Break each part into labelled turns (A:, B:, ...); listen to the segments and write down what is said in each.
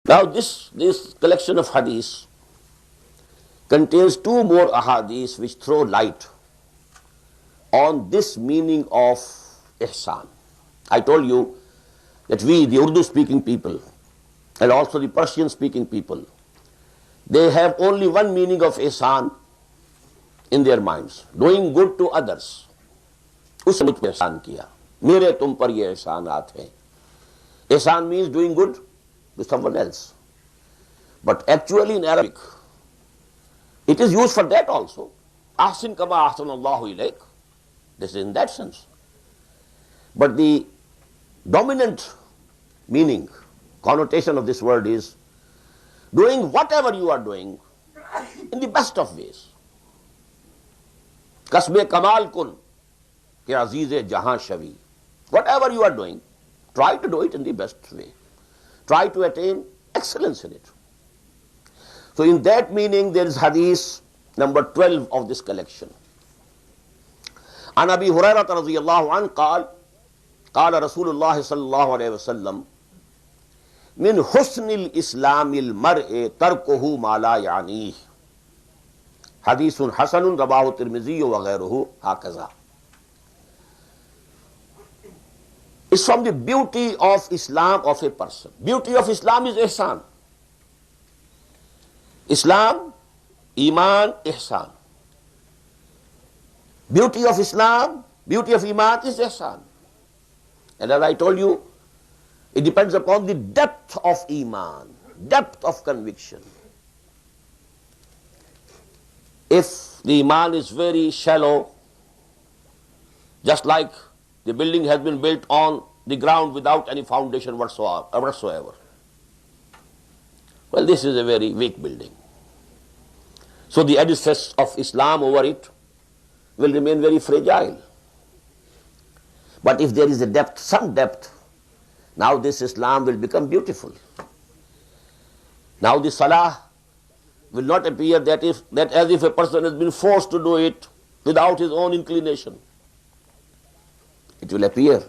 A: Now this collection of hadith contains two more ahadith which throw light on this meaning of ihsan. I told you that we, the Urdu speaking people, and also the Persian speaking people, they have only one meaning of ihsan in their minds, doing good to others. उसने मुझ पे एहसान किया, मेरे तुम पर ये एहसानात हैं. Ihsan means doing good to someone else. But actually in Arabic, it is used for that also. Ahsin kama ahsanallahu ilayk. This is in that sense. But the dominant meaning, connotation of this word is doing whatever you are doing in the best of ways. Kasbe kamal kun ke aziz-e jahan shavi. Whatever you are doing, try to do it in the best way. Try to attain excellence in it. So in that meaning there is hadith number 12 of this collection. An Abi Hurairah radhiyallahu anhu قال قال رسول الله صلى الله عليه وسلم من حسن الإسلام المرء تركه ما لا يعنيه حديث حسن رواه الترمذي وغيره هكذا. It's from the beauty of Islam of a person. Beauty of Islam is ihsan. Islam, Iman, ihsan. Beauty of Islam, beauty of Iman is ihsan. And as I told you, it depends upon the depth of Iman, depth of conviction. If the Iman is very shallow, just like the building has been built on the ground without any foundation whatsoever. Well, this is a very weak building. So the edifice of Islam over it will remain very fragile. But if there is a depth, some depth, now this Islam will become beautiful. Now the salah will not appear that as if a person has been forced to do it without his own inclination. It will appear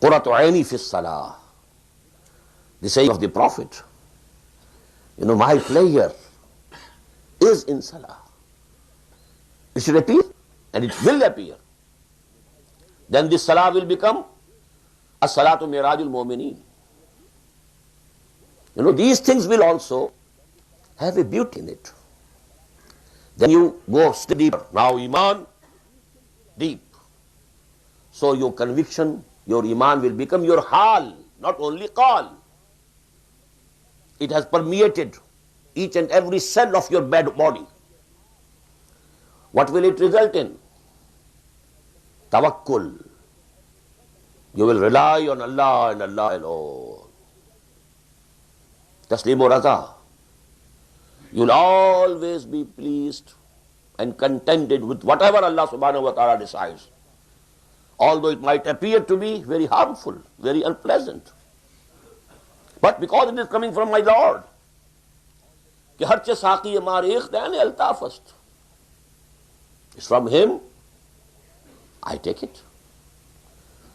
A: qurratu aini fi salah, the saying of the Prophet, my pleasure is in salah. It should appear, and it will appear. Then this salah will become as-salatu mirajul mu'minin. These things will also have a beauty in it. Then you go step deeper. Now Iman, deep. So your conviction, your Iman will become your hal, not only qal. It has permeated each and every cell of your body. What will it result in? Tawakkul. You will rely on Allah and Allah alone. Taslim raza. You will always be pleased and contented with whatever Allah subhanahu wa ta'ala decides. Although it might appear to be very harmful, very unpleasant. But because it is coming from my Lord, कि हर चे साकी हमारे इख्तियार ने अल्ताफस्त. It's from him, I take it.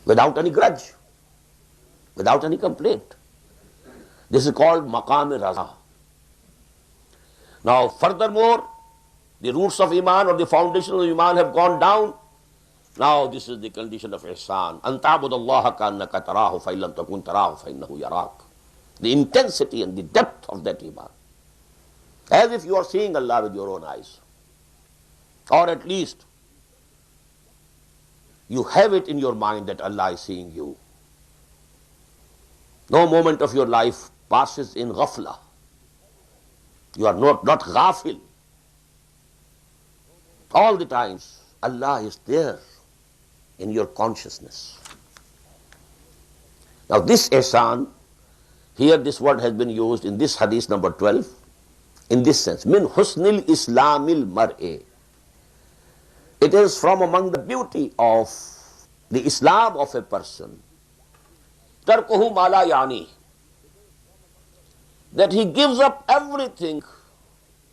A: Without any grudge, without any complaint. This is called maqam-e-raza. Now furthermore, the roots of Iman or the foundation of Iman have gone down. Now this is the condition of ihsan. An ta'budallaha ka'annaka tarahu fa illam takun tarahu fa innahu yarak. The intensity and the depth of that Iman. As if you are seeing Allah with your own eyes. Or at least you have it in your mind that Allah is seeing you. No moment of your life passes in ghafla. You are not ghafil. All the times Allah is there in your consciousness. Now this ihsan, here this word has been used in this hadith number 12, in this sense, min husnil islamil mar'e. It is from among the beauty of the Islam of a person, tarkuhu ma la yani, that he gives up everything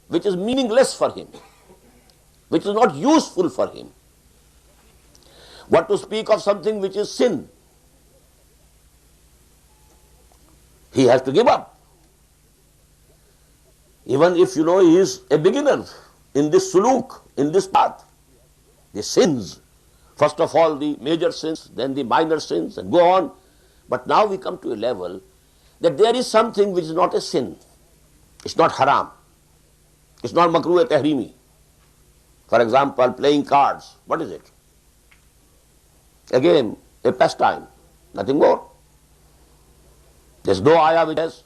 A: which is meaningless for him, which is not useful for him. What to speak of something which is sin? he has to give up. Even if you know he is a beginner in this suluk, in this path, the sins, first of all the major sins, then the minor sins, and go on. But now we come to a level that there is something which is not a sin. It's not haram. It's not makruh tahrimi. For example, playing cards. What is it? A game, a pastime, nothing more. There's no ayah which has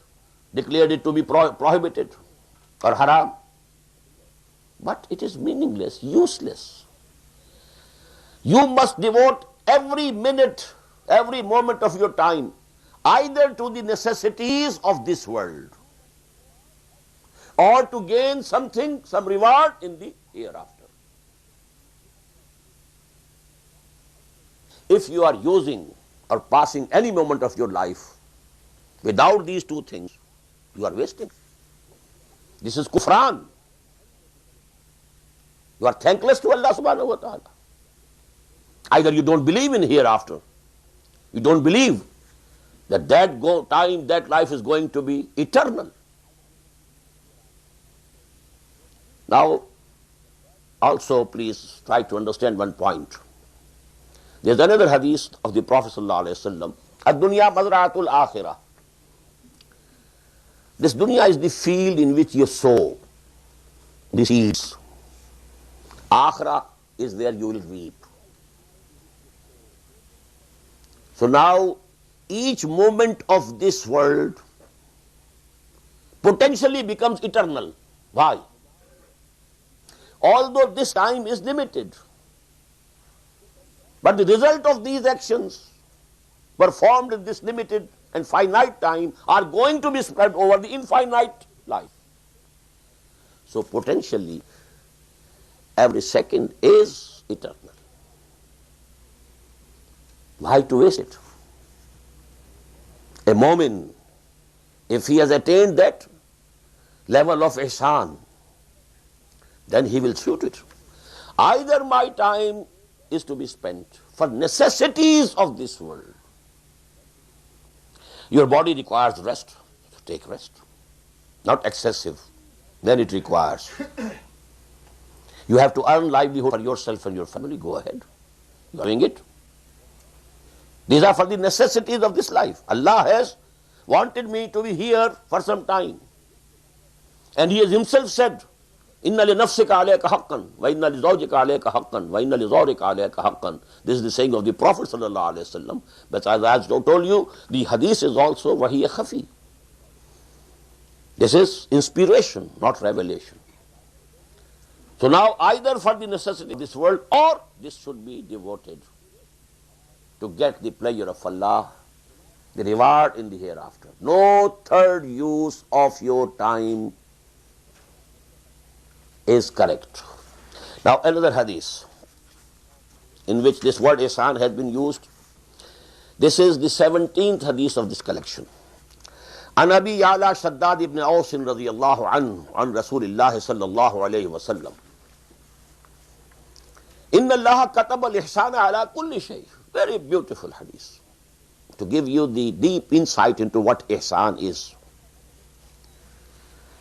A: declared it to be prohibited or haram. But it is meaningless, useless. You must devote every minute, every moment of your time either to the necessities of this world or to gain something, some reward in the hereafter. If you are using or passing any moment of your life without these two things, you are wasting. This is kufran. You are thankless to Allah subhanahu wa ta'ala. Either you don't believe in hereafter, you don't believe that time, that life is going to be eternal. Now, also please try to understand one point. There's another hadith of the Prophet sallallahu alaihi wasallam, ad-dunya mazra'atul akhirah. This dunya is the field in which you sow the seeds. Akhirah is where you will reap. So now, each moment of this world potentially becomes eternal. Why? Although this time is limited, but the result of these actions performed in this limited and finite time are going to be spread over the infinite life. So potentially, every second is eternal. Why to waste it? A mu'min, if he has attained that level of ihsan, then he will suit it. Either my time is to be spent for necessities of this world. Your body requires rest, so take rest. Not excessive, then it requires. You have to earn livelihood for yourself and your family, go ahead. You are doing it. These are for the necessities of this life. Allah has wanted me to be here for some time. And He has Himself said, Inna li nafsika alayka haqqan, wa inna li zawjika alayka haqqan, wa inna li zawrika alayka haqqan. This is the saying of the Prophet sallallahu alaihi wasallam. But as I told you, the hadith is also wahiy khafi. This is inspiration, not revelation. So now either for the necessity of this world or this should be devoted to get the pleasure of Allah, the reward in the hereafter. No third use of your time is correct. Now another hadith in which this word ihsan has been used. This is the 17th hadith of this collection. An Abi Ya'la Shaddad ibn Aus radiyallahu anhu an Rasulillah sallallahu alayhi wa sallam. Inna Allah kataba al-ihsana ala kulli shay. Very beautiful hadith to give you the deep insight into what ihsan is.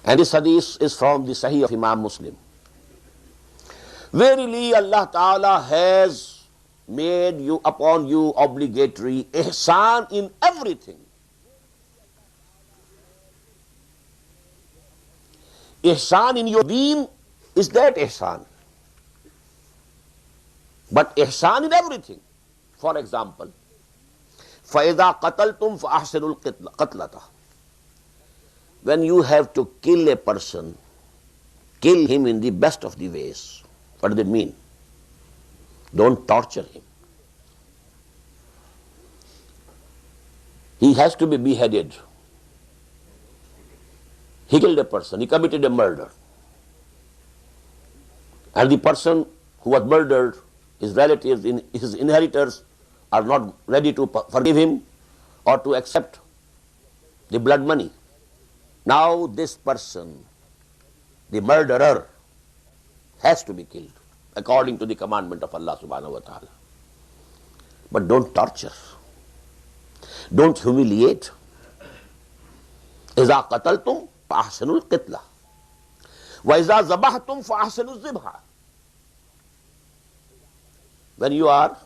A: And this hadith is from the Sahih of Imam Muslim. Verily Allah Ta'ala has made upon you obligatory ihsan in everything. Ihsan in your deen is that ihsan. But ihsan in everything. For example, فَإِذَا قَتَلْتُمْ فَأَحْسِنُوا الْقَتْلَةَ. When you have to kill a person, kill him in the best of the ways. What does it mean? Don't torture him. He has to be beheaded. He killed a person, he committed a murder. And the person who was murdered, his relatives, his inheritors are not ready to forgive him or to accept the blood money. Now this person, the murderer, has to be killed according to the commandment of Allah subhanahu wa ta'ala. But don't torture. Don't humiliate. اذا قتلتم فاحسنوا القتلہ واذا ذبحتم فاحسنوا الذبح. When you are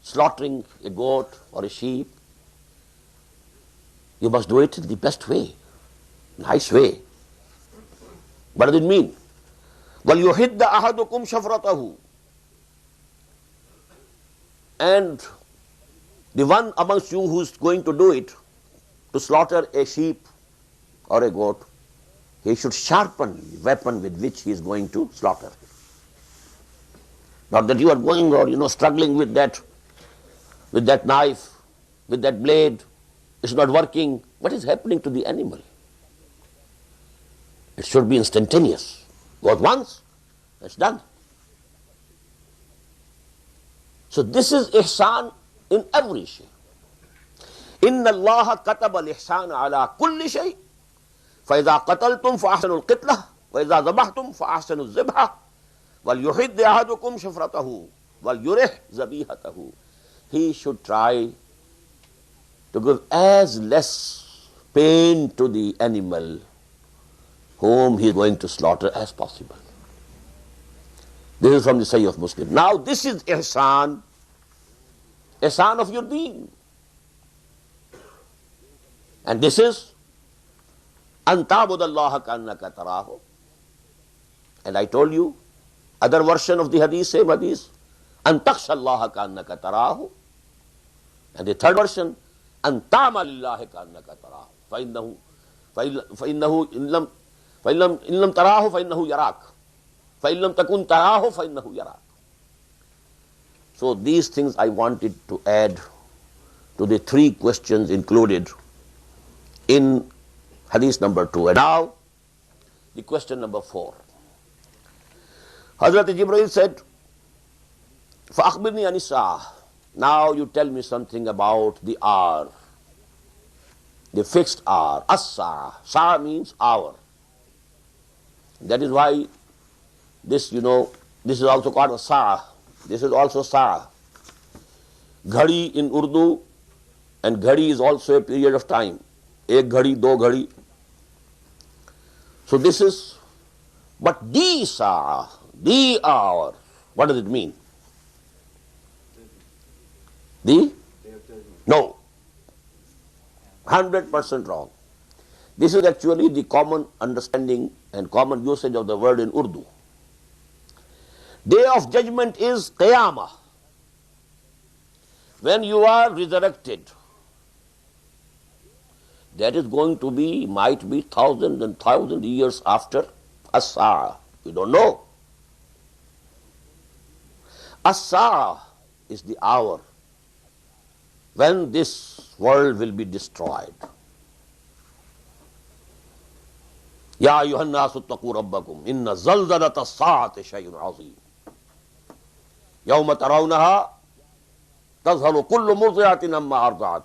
A: slaughtering a goat or a sheep, you must do it in the best way, nice way. What does it mean? وَلْيُحِدَّ أَحَدُكُمْ شَفْرَتَهُ. And the one amongst you who is going to do it, to slaughter a sheep or a goat, he should sharpen the weapon with which he is going to slaughter. Not that you are going or struggling with that knife, with that blade, it's not working. What is happening to the animal? It should be instantaneous. Goes once, it's done. So this is ihsan in every shay. إِنَّ اللَّهَ كَتَبَ الْإِحْسَانَ عَلَى كُلِّ شَيْءٍ فَإِذَا قَتَلْتُمْ فَأَحْسِنُوا الْقِتْلَةَ وَإِذَا ذَبَحْتُمْ فَأَحْسِنُوا الذِّبْحَ وَلْيُحِدَّ أَحَدُكُمْ شَفْرَتَهُ وَلْيُرِحْ ذَبِيحَتَهُ. He should try to give as less pain to the animal whom he is going to slaughter as possible. This is from the Sahih of Muslim. Now this is ihsan of your deen. And this is أَن تَعْبُدَ اللَّهَ كَأَنَّكَ تَرَاهُ. And I told you, other version of the hadith, same hadith, أَن تَخْشَى اللَّهَ كَأَنَّكَ تَرَاهُ. And the third version, أَن تَعْمَلِ اللَّهَ كَأَنَّكَ تَرَاهُ فَإِنَّهُ إِن لَمْ تَرَاهُ فَإِنَّهُ يَرَاكَ فَإِن لَمْ تَكُنْ تَرَاهُ فَإِنَّهُ يَرَاكَ. So these things I wanted to add to the three questions included in hadith number 2. And now the question number 4. Hazrat Jibreel said, فَأَخْبِرْنِي عَنِ السَّاعَةِ. Now you tell me something about the hour, the fixed hour. As-sa'a. Sa'a means hour. That is why this, this is also called a sa'a. This is also sa'a. Ghadi in Urdu, and ghadi is also a period of time. Ek ghadi, do ghadi. So this is, but the sa'a, the hour, what does it mean? No. 100% wrong. This is actually the common understanding and common usage of the word in Urdu. Day of judgment is Qiyamah. When you are resurrected, that is going to be, might be 1,000 and 1,000 years after As-Sa'a. We don't know. As-Sa'a is the hour when this world will be destroyed. Ya ayyuhan nasu ttaqu rabbakum inna zalzalata as-sa'ati shay'un 'azim. Yawma tarawnaha tadhhalu kullu murdi'atin amma arda'at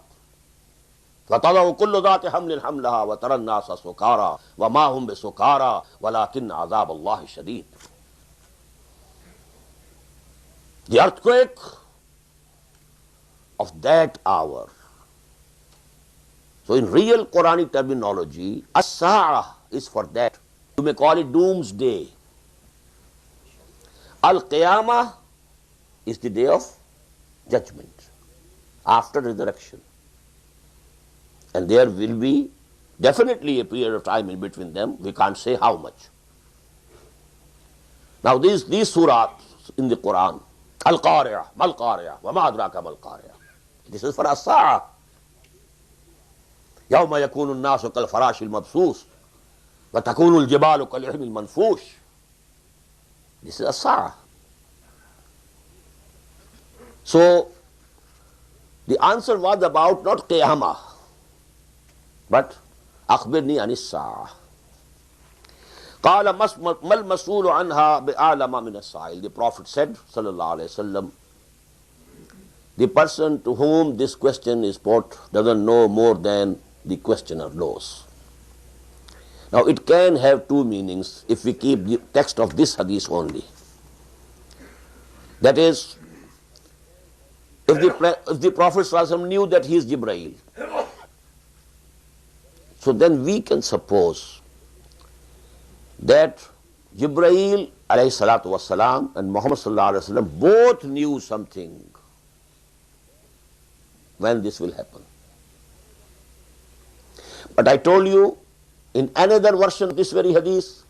A: wa tadau kullu dhati hamlin hamlaha wa tara an-nasa sukara wa ma hum bisukara walakinna 'adhab Allahi shadid. The earthquake of that hour. So in real Quranic terminology, as-sa'a is for that. You may call it doomsday. Al-Qiyamah is the day of judgment after resurrection. And there will be definitely a period of time in between them. We can't say how much. Now these surahs in the Quran, Al-Qari'ah, Mal-Qari'ah, wa ma adraka Mal-Qari'ah. This is for as-sa'a. Yawma yakunu an-nasu kal-farashi al-mabsus wa takunu al-jibalu kal-'ihni al-manfush. This is as-sa'a. So the answer was about not Qiyamah, but akhbirni anis sa'a. Qala mal mas'ulu anha bi'alama min as-sa'il. The Prophet said, sallallahu alayhi wasallam, the person to whom this question is put doesn't know more than the questioner knows. Now it can have two meanings if we keep the text of this hadith only. That is, if the Prophet ﷺ knew that he is Jibreel, So then we can suppose that Jibreel alayhi salatu wasalam and Muhammad sallallahu alayhi wasallam both knew something when this will happen. But I told you, in another version of this very hadith,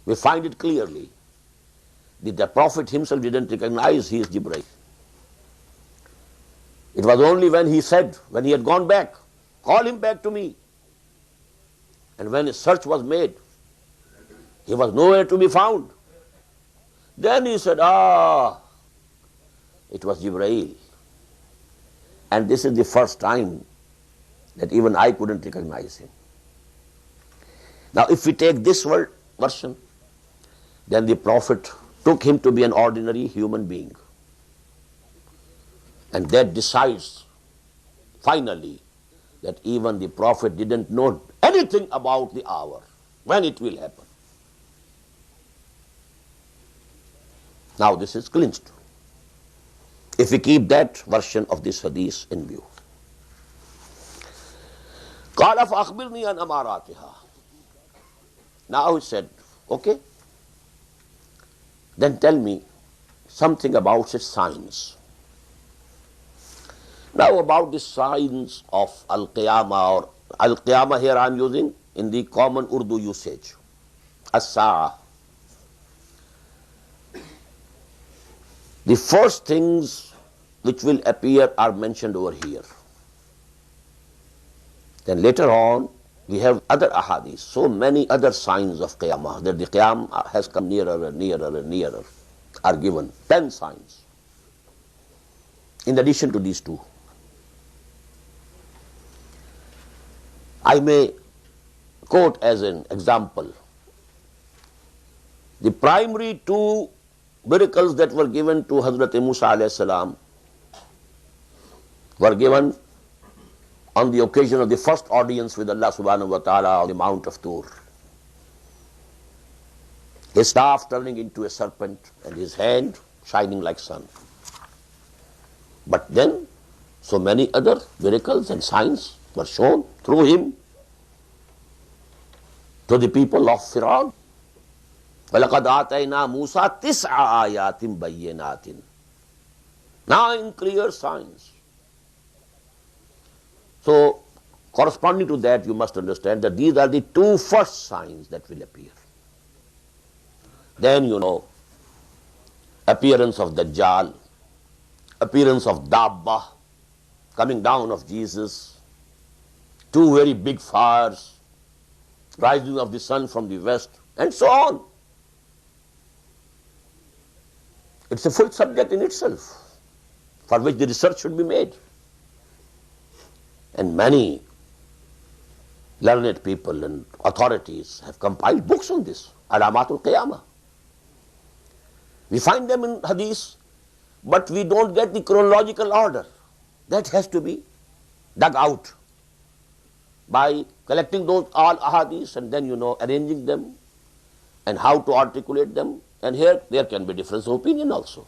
A: we find it clearly that the Prophet himself didn't recognize he is Jibreel. It was only when he said, when he had gone back, call him back to me. And when a search was made, he was nowhere to be found. Then he said, it was Jibreel. And this is the first time that even I couldn't recognize him. Now if we take this version, then the Prophet took him to be an ordinary human being. And that decides finally that even the Prophet didn't know anything about the hour, when it will happen. Now this is clinched, if we keep that version of this hadith in view. قَالَ فَأَخْبِرْنِي عَنْ أَمَارَاتِهَا. Now he said, okay, then tell me something about its signs. Now about the signs of Al-Qiyamah, or Al-Qiyamah here I am using in the common Urdu usage, As-Sa'ah. The first things which will appear are mentioned over here. Then later on we have other ahadith, so many other signs of Qiyamah, that the Qiyamah has come nearer and nearer and nearer, are given. 10 signs in addition to these two. I may quote as an example the primary 2 miracles that were given to Hazrat Musa alayhi salam were given on the occasion of the first audience with Allah subhanahu wa ta'ala on the Mount of Tur. His staff turning into a serpent and his hand shining like sun. But then so many other miracles and signs were shown through him to the people of Fir'aun. وَلَقَدْ آتَيْنَا مُوسَى 9 آيَاتٍ بَيِّنَاتٍ. 9 clear signs. So corresponding to that, you must understand that these are the 2 first signs that will appear. Then appearance of Dajjal, appearance of Dabba, coming down of Jesus, 2 very big fires, rising of the sun from the west, and so on. It's a full subject in itself, for which the research should be made. And many learned people and authorities have compiled books on this, Alamatul Qiyamah. We find them in Hadith, but we don't get the chronological order. That has to be dug out by collecting those all ahadith and then arranging them and how to articulate them. And here there can be difference of opinion also,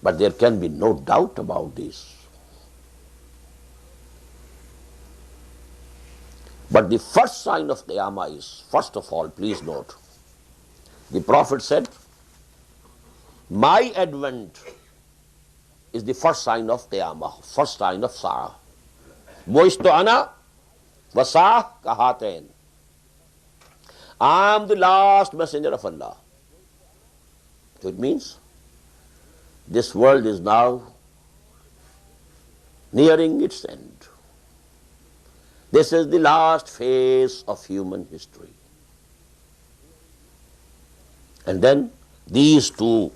A: but there can be no doubt about this. But the first sign of Qiyamah is, first of all, please note, the Prophet said, my advent is the first sign of Qiyamah, first sign of Sa'ah. Bu'istu ana wa Sa'ah kahatain. I am the last messenger of Allah. So it means this world is now nearing its end. This is the last phase of human history. And then these 2,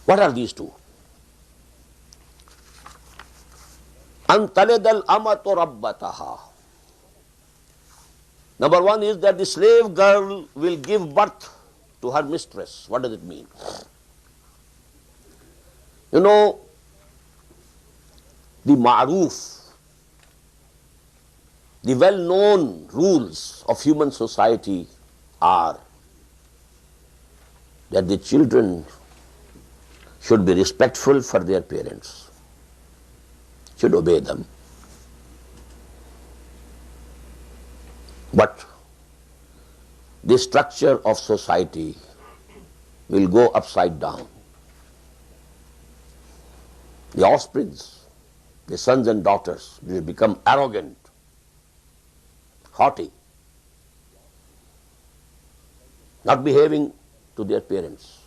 A: what are these 2? أَن تَلِدَ الْأَمَةُ رَبَّتَهَا. Number 1 is that the slave girl will give birth to her mistress. What does it mean? The ma'roof, the well-known rules of human society are that the children should be respectful for their parents, should obey them. But the structure of society will go upside down. The offsprings, the sons and daughters, will become arrogant, haughty, not behaving to their parents.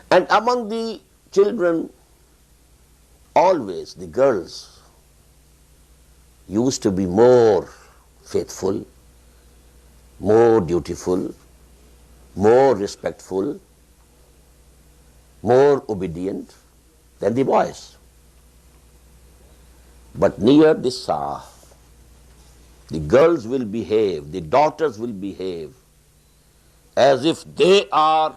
A: And among the children, always the girls used to be more faithful, more dutiful, more respectful, more obedient than the boys. But near the Saah, the girls will behave, the daughters will behave as if they are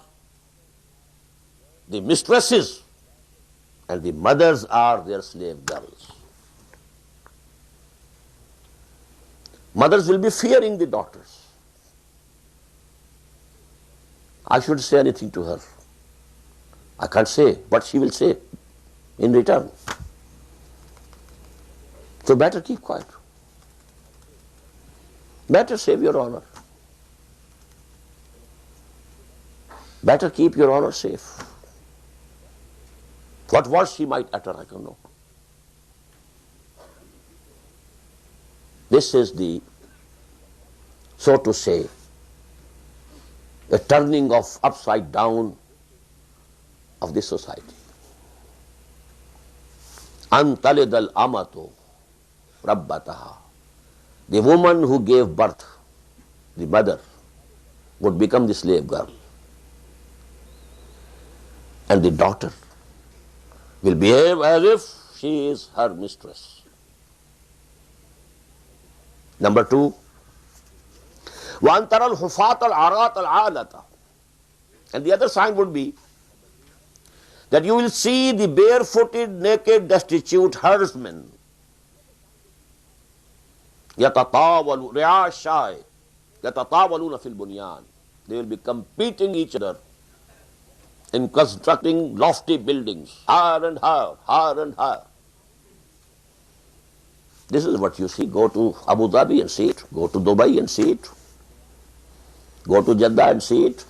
A: the mistresses and the mothers are their slave girls. Mothers will be fearing the daughters. I shouldn't say anything to her. I can't say what she will say in return. So better keep quiet. Better save your honor. Better keep your honor safe. What words she might utter, I don't know. This is the, so to say, a turning of upside down of this society. An talid al-amatu rabbataha. The woman who gave birth, the mother, would become the slave girl. And the daughter will behave as if she is her mistress. Number two, وَأَن تَرَى الْحُفَاةَ الْعَرَاةَ الْعَالَةَ. And the other sign would be that you will see the barefooted, naked, destitute herdsmen. يَتَطَاوَلُ رِعَاءَ الشَّاءِ يَتَطَاوَلُونَ فِي الْبُنْيَانِ. They will be competing each other in constructing lofty buildings, higher and higher, higher and higher. This is what you see. Go to Abu Dhabi and see it. Go to Dubai and see it. Go to Jeddah and see it.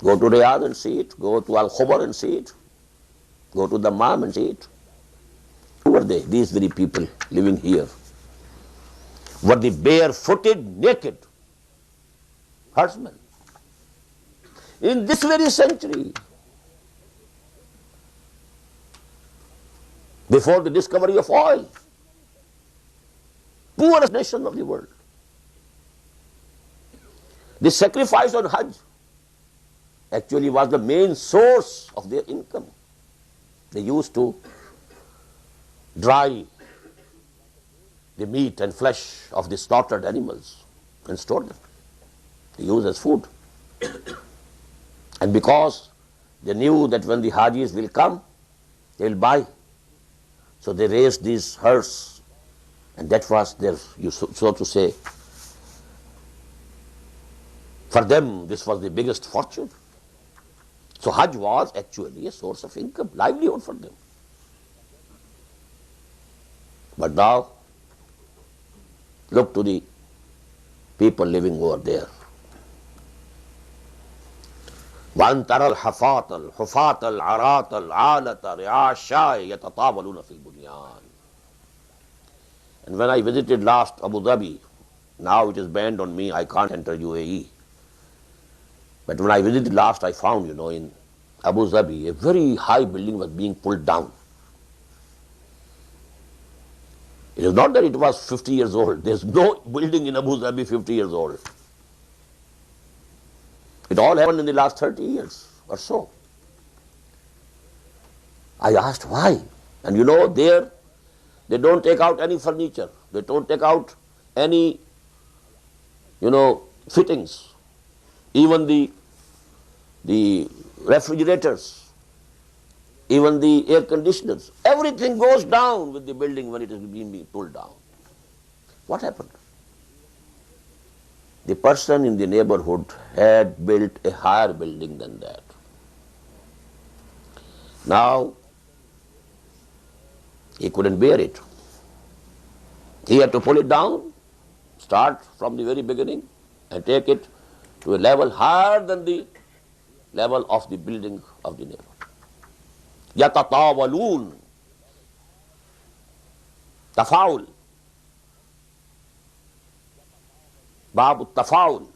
A: Go to Riyadh and see it. Go to Al-Khubar and see it. Go to Dammam and see it. Who were they? These very people living here were the barefooted, naked herdsmen. In this very century, before the discovery of oil, poorest nation of the world, the sacrifice on Hajj actually was the main source of their income. They used to dry the meat and flesh of the slaughtered animals and store them. They use as food. And because they knew that when the Hajis will come, they will buy. So they raised these herds, and that was their, so to say, for them this was the biggest fortune. So Hajj was actually a source of income, livelihood for them. But now, look to the people living over there. وَأَن تَرَى الْحُفَاةَ الْعَرَاةَ الْعَالَةَ رِعَاءَ الشَّاءِ يَتَطَاوَلُونَ فِي الْبُنْيَانِ. And when I visited last Abu Dhabi, now it is banned on me, I can't enter UAE. But when I visited last, I found, in Abu Dhabi, a very high building was being pulled down. It is not that it was 50 years old. There is no building in Abu Dhabi 50 years old. It all happened in the last 30 years or so. I asked why. And there they don't take out any furniture. They don't take out any, fittings. Even the refrigerators, even the air conditioners. Everything goes down with the building when it is being pulled down. What happened? The person in the neighborhood had built a higher building than that. Now, he couldn't bear it. He had to pull it down start from the very beginning and take it to a level higher than the level of the building of the neighborhood. Yatatawaloon, tafa'ul, babu tafa'ul,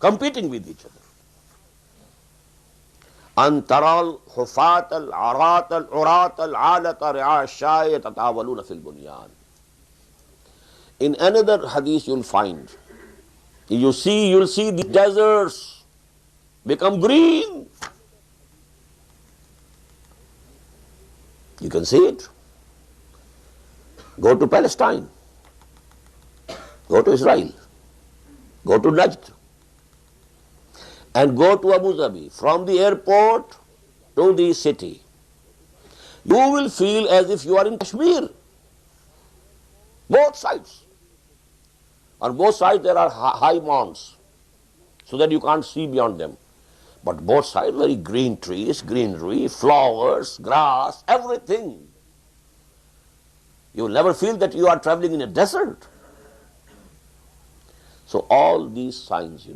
A: competing with each other. Antaral hufat al-arat al-urat al-alat al-ri'asha yatatawaluna fil bunyan. In another hadith you'll find, you'll see the deserts become green. You can see it. Go to Palestine, go to Israel, go to Najd, and go to Abu Dhabi. From the airport to the city, you will feel as if you are in Kashmir. Both sides. On both sides there are high mounds, so that you can't see beyond them. But both sides very green trees, greenery, flowers, grass, everything. You will never feel that you are traveling in a desert. So all these signs,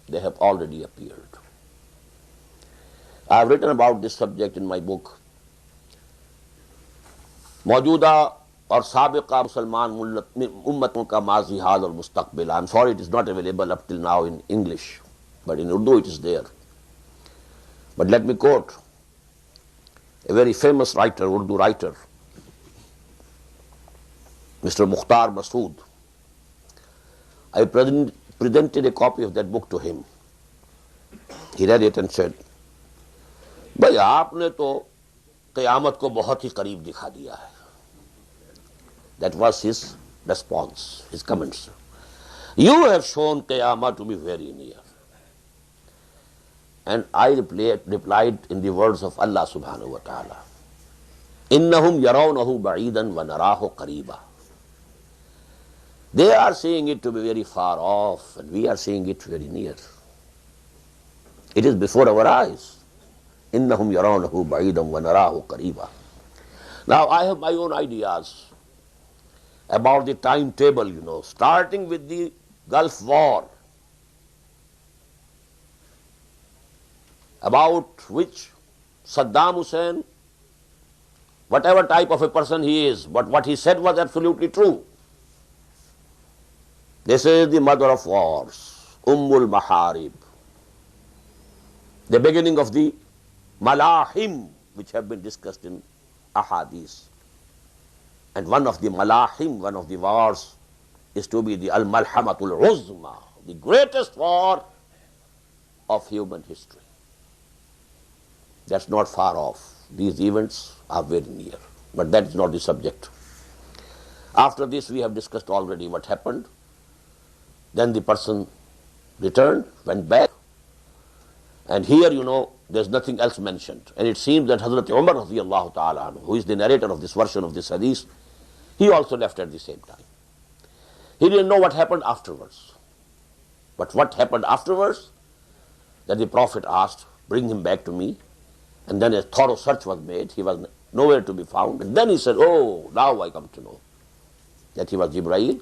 A: they have already appeared. I have written about this subject in my book, Maujuda और साबिका मुसलमान उम्मतों का माजी हाल और मुस्तकबिल. I'm sorry it is not available up till now in English, but in Urdu it is there. But let me quote a very famous writer, Urdu writer, Mr. Mukhtar Masood. I presented a copy of that book to him. He read it and said, भाई आपने तो क़यामत को बहुत ही करीब दिखा दिया है. That was his response, his comments. You have shown Qiyamah to be very near. And I replied in the words of Allah subhanahu wa ta'ala, إِنَّهُمْ يَرَوْنَهُ بَعِيدًا وَنَرَاهُ قَرِيبًا. They are seeing it to be very far off, and we are seeing it very near. It is before our eyes. إِنَّهُمْ يَرَوْنَهُ بَعِيدًا وَنَرَاهُ قَرِيبًا. Now I have my own ideas about the timetable, starting with the Gulf War, about which Saddam Hussein, whatever type of a person he is, but what he said was absolutely true. This is the mother of wars, Ummul Maharib, the beginning of the Malahim, which have been discussed in Ahdees. And one of the Malahim, one of the wars, is to be the Al-Malhamatul Uzma, the greatest war of human history. That's not far off. These events are very near. But that is not the subject. After this, we have discussed already what happened. Then the person returned, went back. And here, there's nothing else mentioned. And it seems that Hazrat Umar radiyallahu ta'ala, who is the narrator of this version of this hadith, he also left at the same time. He didn't know what happened afterwards. But what happened afterwards, that the Prophet asked, bring him back to me. And then a thorough search was made. He was nowhere to be found. And then he said, oh, now I come to know that he was Jibreel.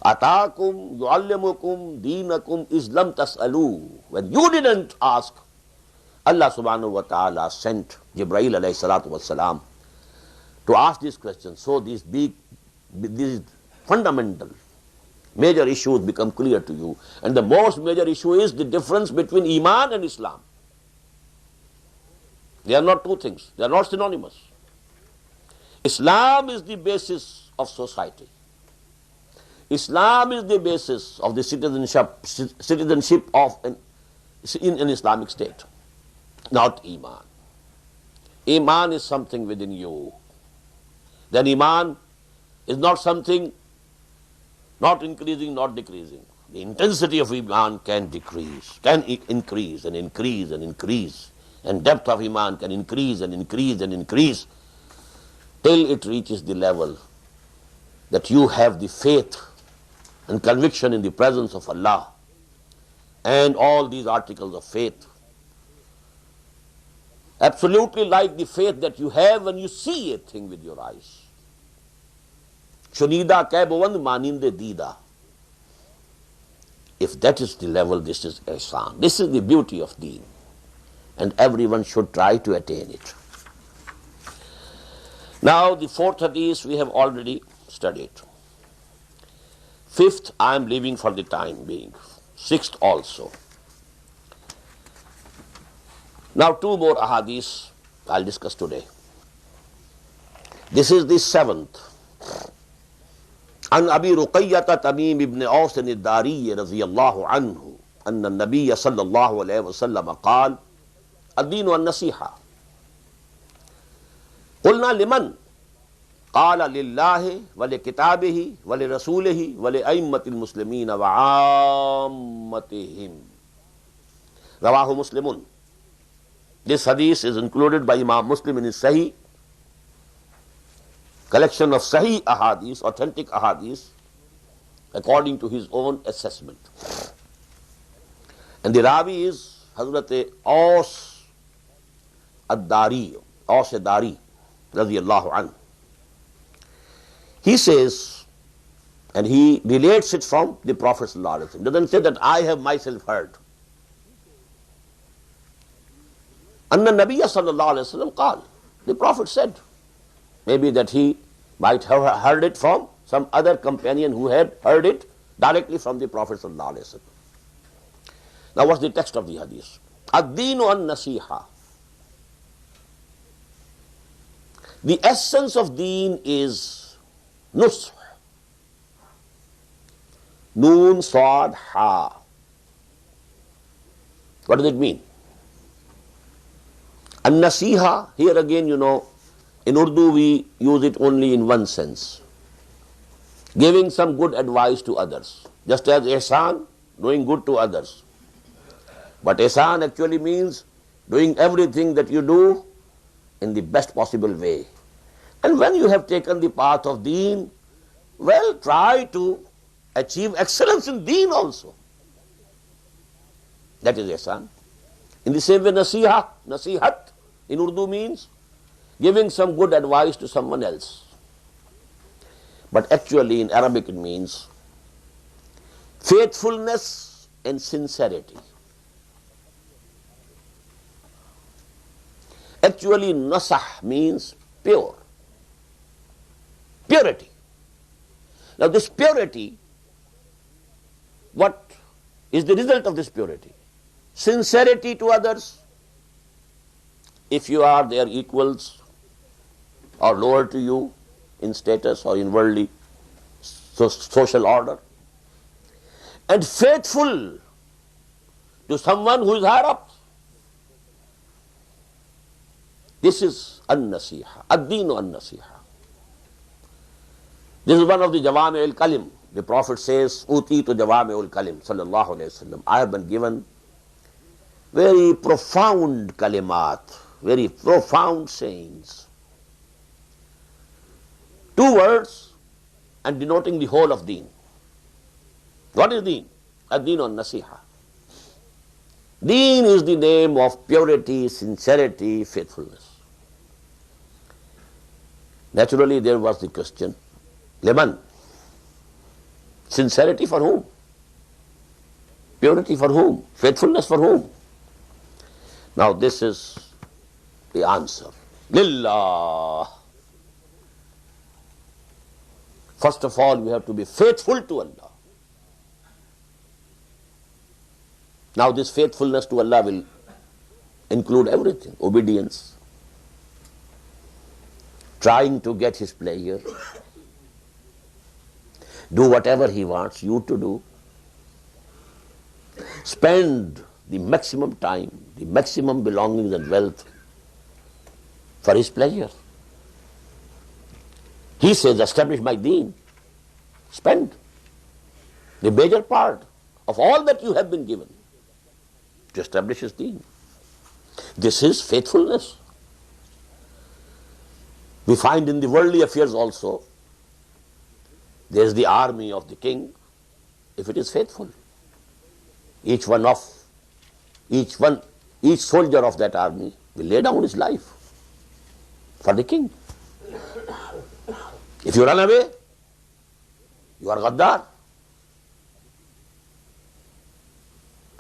A: Ataakum yu'allimukum deenakum islam tas'alu. When you didn't ask, Allah subhanahu wa ta'ala sent Jibreel alayhi salatu wassalam to ask these questions. So these fundamental major issues become clear to you. And the most major issue is the difference between Iman and Islam. They are not two things. They are not synonymous. Islam is the basis of society. Islam is the basis of the citizenship of in an Islamic state, not Iman. Iman is something within you. Then Iman is not something not increasing, not decreasing. The intensity of Iman can decrease, can increase and increase and increase. And depth of Iman can increase and increase and increase till it reaches the level that you have the faith and conviction in the presence of Allah and all these articles of faith. Absolutely like the faith that you have when you see a thing with your eyes. Shunida ke bovand maninde dida. If that is the level, this is ihsan. This is the beauty of deen. And everyone should try to attain it. Now, the fourth hadith we have already studied. Fifth, I am leaving for the time being. Sixth also. Now, two more ahadith I'll discuss today. This is the seventh. عن أبي رقية تميم بن أوس الداري رضي الله عنه أن النبي صلى الله عليه وسلم قال الدين والنصيحة قلنا لمن قال لله ولكتابه ولرسوله ولأئمة المسلمين وعامتهم رواه مسلم. This hadith is included by Imam Muslim in his Sahih, collection of Sahih Ahadith, authentic Ahadith, according to his own assessment. And the Ravi is Hazrat Aus ad-Dari, Aus ad-Dari, radiyallahu anhu. He says, and he relates it from the Prophet sallallahu alaihi wasallam. Doesn't say that I have myself heard. Anna Nabiyya sallallahu alaihi wasallam qal. The Prophet said, maybe that he might have heard it from some other companion who had heard it directly from the Prophet sallallahu alaihi wasallam. Now, what's the text of the hadith? Ad-deenu an-nasiha. The essence of deen is nusх. Noon, sad, ha. What does it mean? An-nasiha, here again, in Urdu we use it only in one sense. Giving some good advice to others. Just as ihsan, doing good to others. But ihsan actually means doing everything that you do in the best possible way. And when you have taken the path of deen, well, try to achieve excellence in deen also. That is ihsan. In the same way, nasihat in Urdu means giving some good advice to someone else. But actually in Arabic it means faithfulness and sincerity. Actually, nasah means pure. Purity. Now this purity, what is the result of this purity? Sincerity to others. If you are their equals or lower to you in status or in worldly social order, and faithful to someone who is higher up. This is an-nasiha, ad-deenu an-nasiha. This is one of the Jawami al-Kalim. The Prophet says, Utitu Jawami al-Kalim, sallallahu alayhi wa sallam. I have been given very profound kalimat, very profound sayings. Two words and denoting the whole of deen. What is deen? Ad-deenu an-nasiha. Deen is the name of purity, sincerity, faithfulness. Naturally, there was the question, liman? Sincerity for whom? Purity for whom? Faithfulness for whom? Now this is the answer. Lillah. First of all, we have to be faithful to Allah. Now this faithfulness to Allah will include everything. Obedience, trying to get His pleasure, do whatever He wants you to do, spend the maximum time, the maximum belongings and wealth for His pleasure. He says, establish my deen. Spend the major part of all that you have been given to establish His deen. This is faithfulness. We find in the worldly affairs also, there is the army of the king, if it is faithful. Each soldier of that army will lay down his life for the king. If you run away, you are Ghaddar.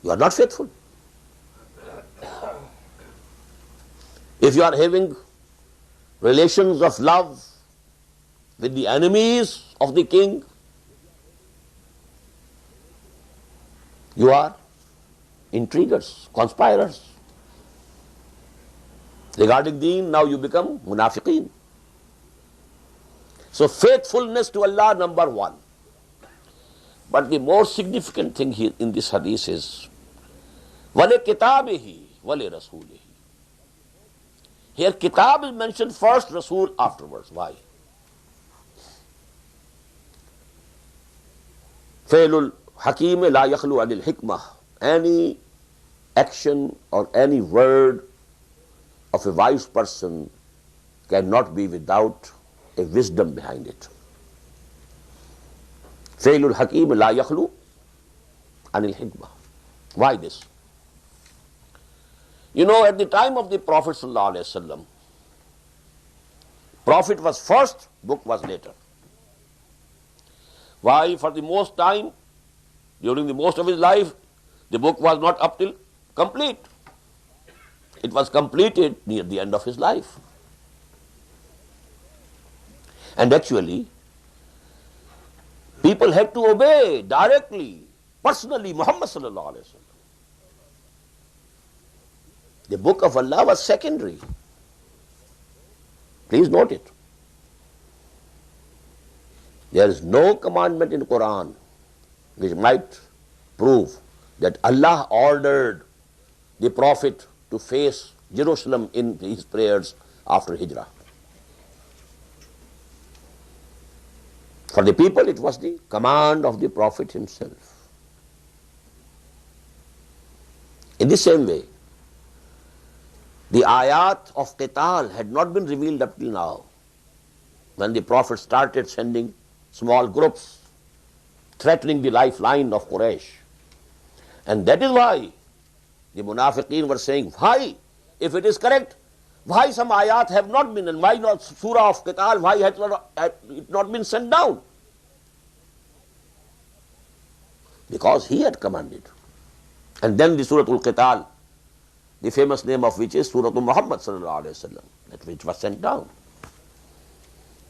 A: You are not faithful. If you are having relations of love with the enemies of the king, you are intriguers, conspirators. Regarding deen, now you become munafiqeen. So faithfulness to Allah, number one. But the more significant thing here in this hadith is wale kitabihi wale rasulihi. Here kitab is mentioned first, rasul afterwards. Why? Failul hakim la yakhlu anil hikmah. Any action or any word of a wise person cannot be without a wisdom behind it. Failul hakim la yakhlu anil hikmah. Why this? You know, at the time of the Prophet ﷺ, Prophet was first, book was later. Why? For the most time, during the most of his life, the book was not up till complete. It was completed near the end of his life. And actually, people had to obey directly, personally, Muhammad sallallahu alaihi wasallam. The book of Allah was secondary. Please note it. There is no commandment in Quran which might prove that Allah ordered the Prophet to face Jerusalem in his prayers after Hijrah. For the people, it was the command of the Prophet himself. In the same way, the ayat of qital had not been revealed up till now, when the Prophet started sending small groups threatening the lifeline of Quraysh. And that is why the munafiqeen were saying, why, if it is correct, why some ayat have not been, and why not surah of qital, why has it not been sent down? Because he had commanded. And then the Surah Al-Qital, the famous name of which is Surah Muhammad sallallahu alaihi wasallam, that which was sent down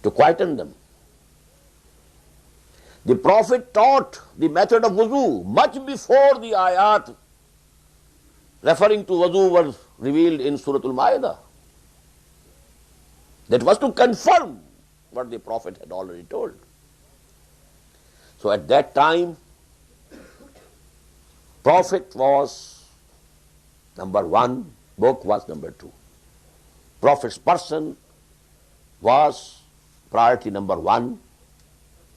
A: to quieten them. The Prophet taught the method of wuzu much before the ayat referring to wuzu was revealed in Surah Al-Ma'idah. That was to confirm what the Prophet had already told. So at that time, Prophet was number one, book was number two. Prophet's person was priority number one.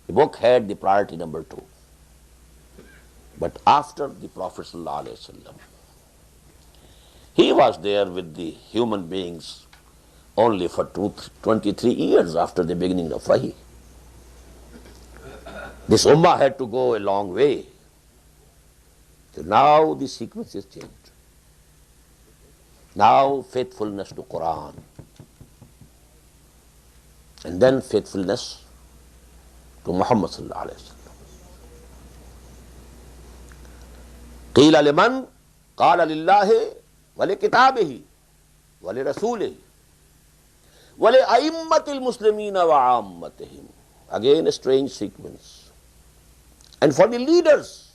A: The book had the priority number two. But after the Prophet ﷺ, he was there with the human beings only for 23 years after the beginning of Wahi. This ummah had to go a long way. So now the sequence is changed. Now faithfulness to Quran, and then faithfulness to Muhammad sallallahu alaihi wasallam. Qila liman qala lillahi wa li kitabihi wa li rasulihi wa li a'immatil muslimina wa ammatihim. Again a strange sequence. And for the leaders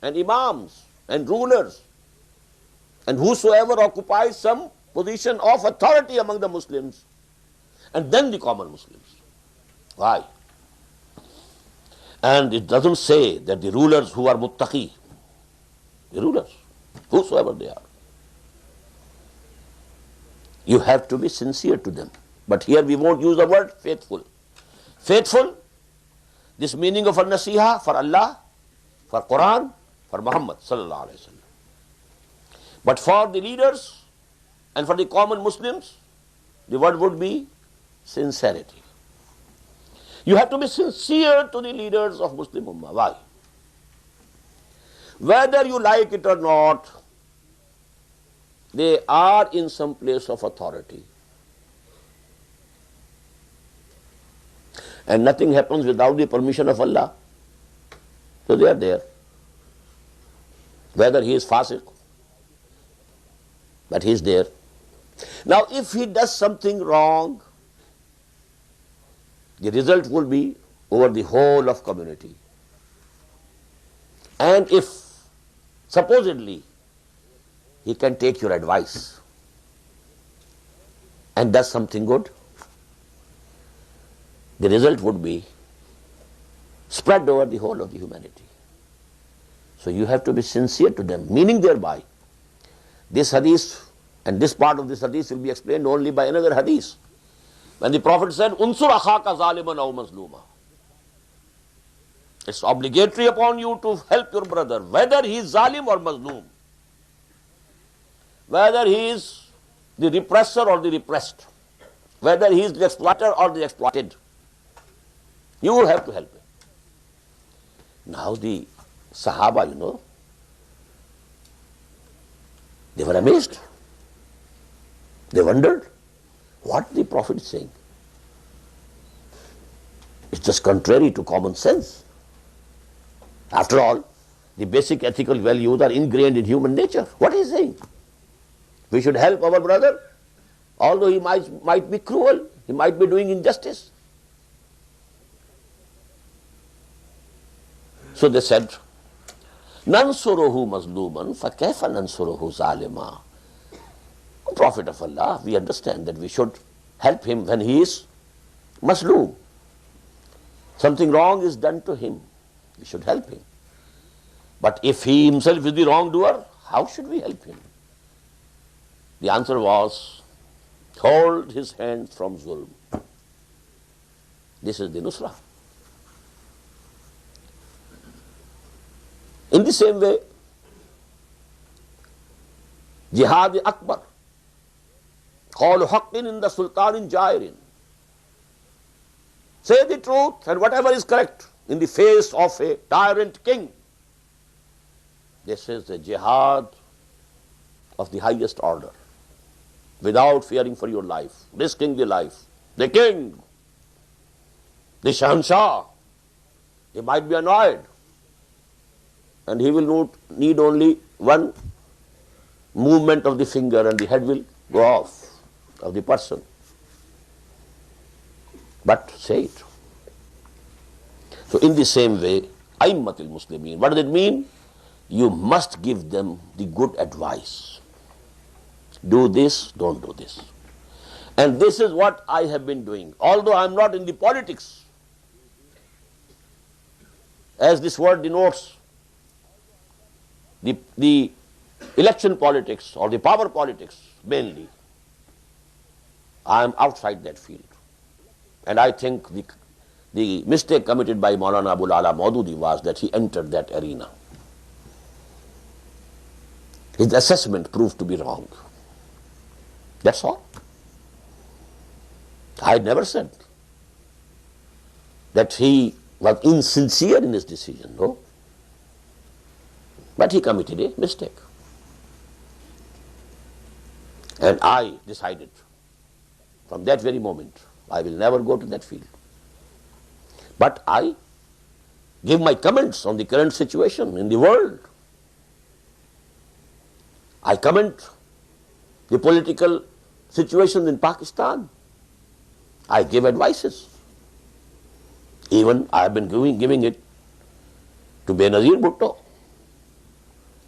A: and imams and rulers and whosoever occupies some position of authority among the Muslims, and then the common Muslims. Why? And it doesn't say that the rulers who are muttaqi, the rulers, whosoever they are, you have to be sincere to them. But here we won't use the word faithful. Faithful, this meaning of al-nasiha for Allah, for Quran, for Muhammad sallallahu alaihi wasallam. But for the leaders and for the common Muslims, the word would be sincerity. You have to be sincere to the leaders of Muslim Ummah. Why? Whether you like it or not, they are in some place of authority. And nothing happens without the permission of Allah. So they are there. whether he is fasiq, but he is there. Now if he does something wrong, the result will be over the whole of community. And if supposedly he can take your advice and does something good, the result would be spread over the whole of the humanity. So you have to be sincere to them, meaning thereby this hadith and this part of this hadith will be explained only by another hadith. When the Prophet said, "Unsur akhaka zaliman aw mazluma," it's obligatory upon you to help your brother, whether he is zalim or mazloom, whether he is the repressor or the repressed, whether he is the exploiter or the exploited. You will have to help him. Now the Sahaba, they were amazed. They wondered what the Prophet is saying. It's just contrary to common sense. After all, the basic ethical values are ingrained in human nature. What is he saying? We should help our brother, although he might be cruel, he might be doing injustice. So they said, "Nansuruhu mazluman, fa kaifa nansuruhu zalima." O Prophet of Allah, we understand that we should help him when he is mazloom. Something wrong is done to him, we should help him. But if he himself is the wrongdoer, how should we help him? The answer was, hold his hands from zulm. This is the nusrah. In the same way, jihad akbar, qawlu haqqin inda sultanin jairin. Say the truth and whatever is correct in the face of a tyrant king. This is the jihad of the highest order, without fearing for your life, risking the life. The king, the Shahanshah, he might be annoyed, and he will need only one movement of the finger and the head will go off of the person. But say it. So in the same way, Aimmatul Muslimin, what does it mean? You must give them the good advice. Do this, don't do this. And this is what I have been doing. Although I am not in the politics, as this word denotes, the election politics or the power politics mainly, I am outside that field. And I think the mistake committed by Maulana Abul Ala Maududi was that he entered that arena. His assessment proved to be wrong. That's all. I never said that he was insincere in his decision, no. But he committed a mistake. And I decided from that very moment, I will never go to that field. But I give my comments on the current situation in the world. I comment the political situation in Pakistan. I give advices. Even I have been giving it to Benazir Bhutto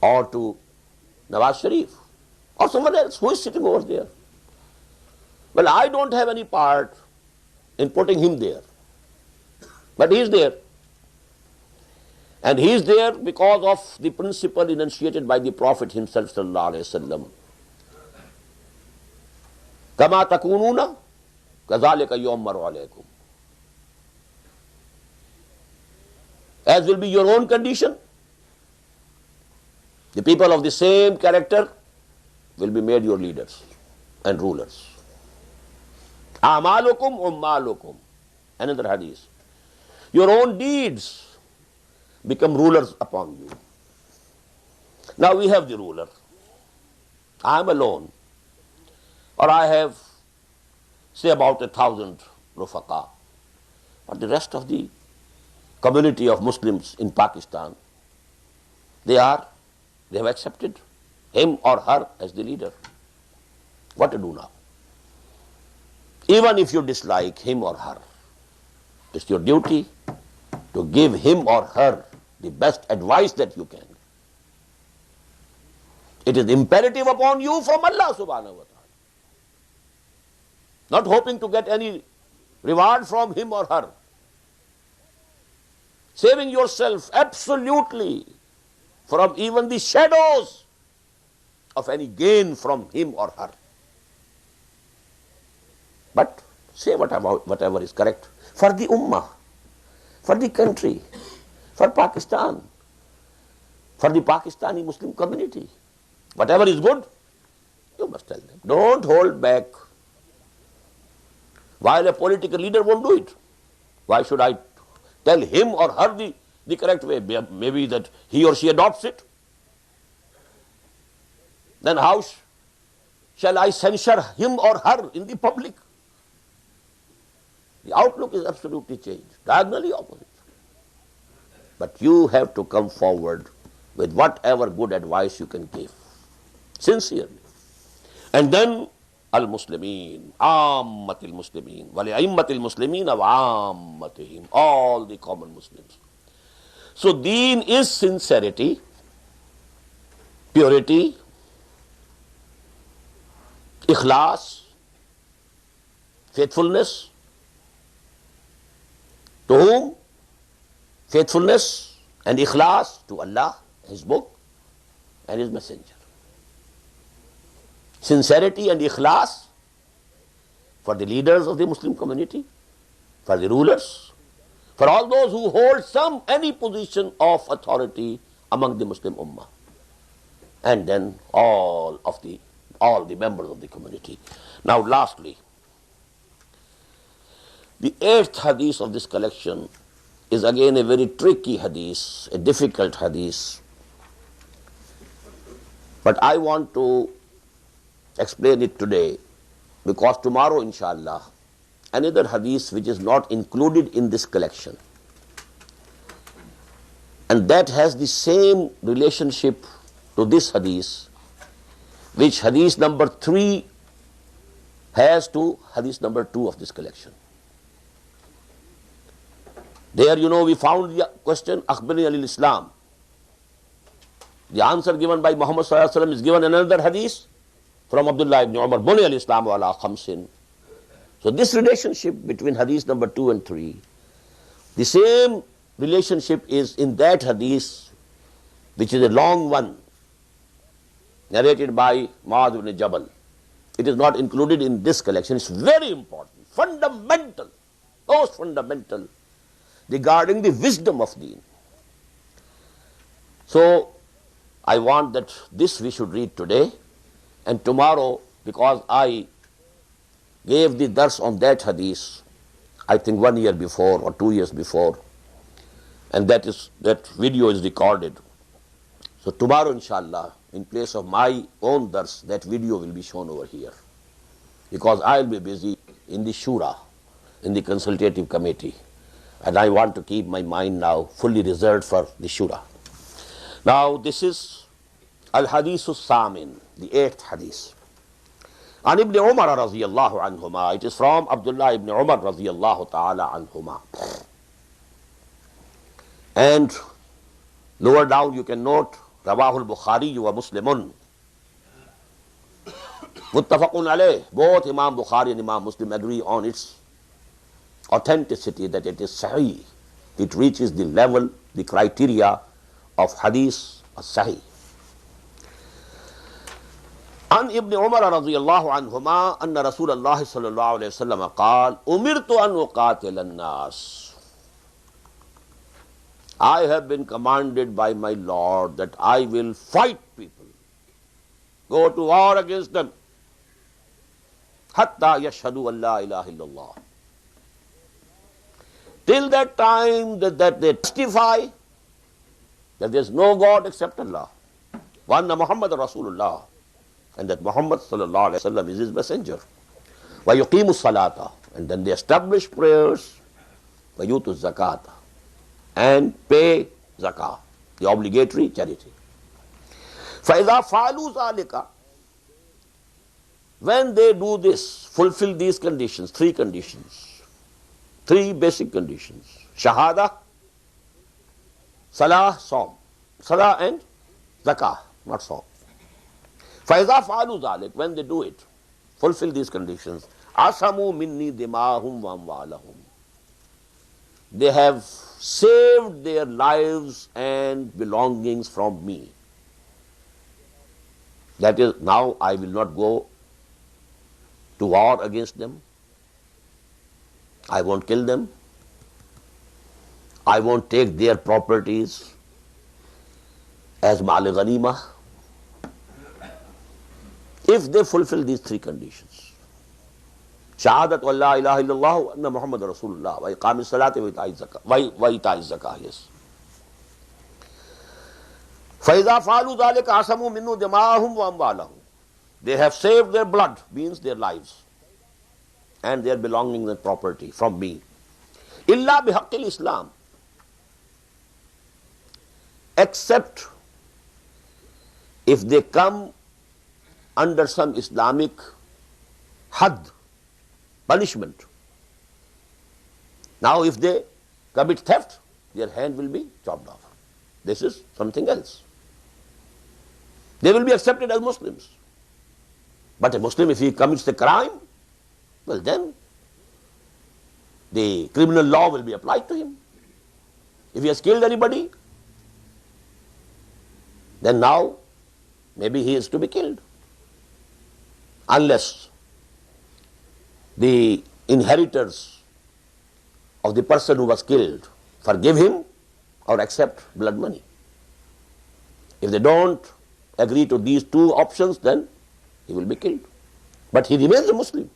A: or to Nawaz Sharif or someone else who is sitting over there. Well, I don't have any part in putting him there, but he is there. And he is there because of the principle enunciated by the Prophet himself, sallallahu alaihi wasallam. Kama takununa, kazalika yu'ammaru alaykum. As will be your own condition, the people of the same character will be made your leaders and rulers. A'malukum ummalukum. Another hadith. Your own deeds become rulers upon you. Now we have the ruler. I am alone. Or I have, say, about 1,000 rufaqa. But the rest of the community of Muslims in Pakistan, they are They have accepted him or her as the leader. What to do now? Even if you dislike him or her, it's your duty to give him or her the best advice that you can. It is imperative upon you from Allah subhanahu wa ta'ala. Not hoping to get any reward from him or her. Saving yourself absolutely from even the shadows of any gain from him or her. But say whatever is correct for the ummah, for the country, for Pakistan, for the Pakistani Muslim community. Whatever is good, you must tell them. Don't hold back. While a political leader won't do it, why should I tell him or her the correct way? Maybe that he or she adopts it. Then how shall I censure him or her in the public? The outlook is absolutely changed, diagonally opposite. But you have to come forward with whatever good advice you can give, sincerely. And then al-Muslimin, ammatil Muslimin, wali-aimmatil Muslimin wa ammatihim, all the common Muslims. So deen is sincerity, purity, ikhlas, faithfulness. To whom? Faithfulness and ikhlas to Allah, His book and His messenger. Sincerity and ikhlas for the leaders of the Muslim community, for the rulers, for all those who hold any position of authority among the Muslim ummah, and then all the members of the community. Now lastly, the 8th hadith of this collection is again a very tricky hadith, a difficult hadith. But I want to explain it today because tomorrow, inshallah, another hadith which is not included in this collection, and that has the same relationship to this hadith, which hadith number 3 has to hadith number 2 of this collection. There, we found the question, Akhbirni anil Islam. The answer given by Muhammad sallallahu alaihi wasallam is given in another hadith from Abdullah ibn Umar, Buni al-Islam ala khamsin. So this relationship between hadith number 2 and 3, the same relationship is in that hadith, which is a long one, narrated by Mu'adh ibn Jabal. It is not included in this collection. It's very important, fundamental, most fundamental, regarding the wisdom of deen. So I want that this we should read today, and tomorrow, because I gave the dars on that hadith, I think 1 year before or 2 years before, and that video is recorded. So tomorrow, inshallah, in place of my own dars, that video will be shown over here, because I will be busy in the shura, in the consultative committee, and I want to keep my mind now fully reserved for the shura. Now this is al-hadith as-samin, the 8th hadith. An ibn Umar radiyallahu anhuma, it is from Abdullah ibn Umar radiyallahu ta'ala anhuma. And lower down you can note, Rawahul Bukhari wa Muslimun. Muttafaqun alayh, both Imam Bukhari and Imam Muslim agree on its authenticity, that it is sahih. It reaches the level, the criteria of hadith as-sahih. An ibn Umar radiyallahu anhuma anna Rasulullah sallallahu alayhi wasallam qaal umirtu an uqatil an-nas. I have been commanded by my Lord that I will fight people, go to war against them, hatta yashhadu an la ilaha illallah, till that time that they testify that there is no God except Allah, wa anna Muhammad Rasulullah, and that Muhammad sallallahu alaihi wasallam is his messenger, wa yuqimu salata, and then they establish prayers, wa yutu zakata, and pay zakah, the obligatory charity. فَإِذَا فَعَلُوا ذَلِكَ, when they do this, fulfill these conditions, three basic conditions: shahada, salah, saum. Salah and zakah, not saum. فَإِذَا فَعَلُوا ذَلِكَ, when they do it, fulfill these conditions, عَصَمُوا مِنِّي دِمَاءَهُمْ وَأَمْوَالَهُمْ, they have saved their lives and belongings from me. That is, now I will not go to war against them. I won't kill them. I won't take their properties as mal ghanima. If they fulfill these three conditions: shahadat wa la ilaha illallah wa anna Muhammad Rasulullah wa iqamis salati wa ita'iz zakah, yes. فَإِذَا فَعَلُوا ذَلِكَ عَصَمُوا مِنُّ دِمَاءَهُمْ وَأَمْوَالَهُمْ, they have saved their blood, means their lives, and their belongings and property from me. إِلَّا بِحَقِّ الْإِسْلَامِ, except if they come under some Islamic had, punishment. Now if they commit theft, their hand will be chopped off. This is something else. They will be accepted as Muslims. But a Muslim, if he commits a crime, well then the criminal law will be applied to him. If he has killed anybody, then now maybe he is to be killed, unless the inheritors of the person who was killed forgive him or accept blood money. If they don't agree to these two options, then he will be killed. But he remains a Muslim.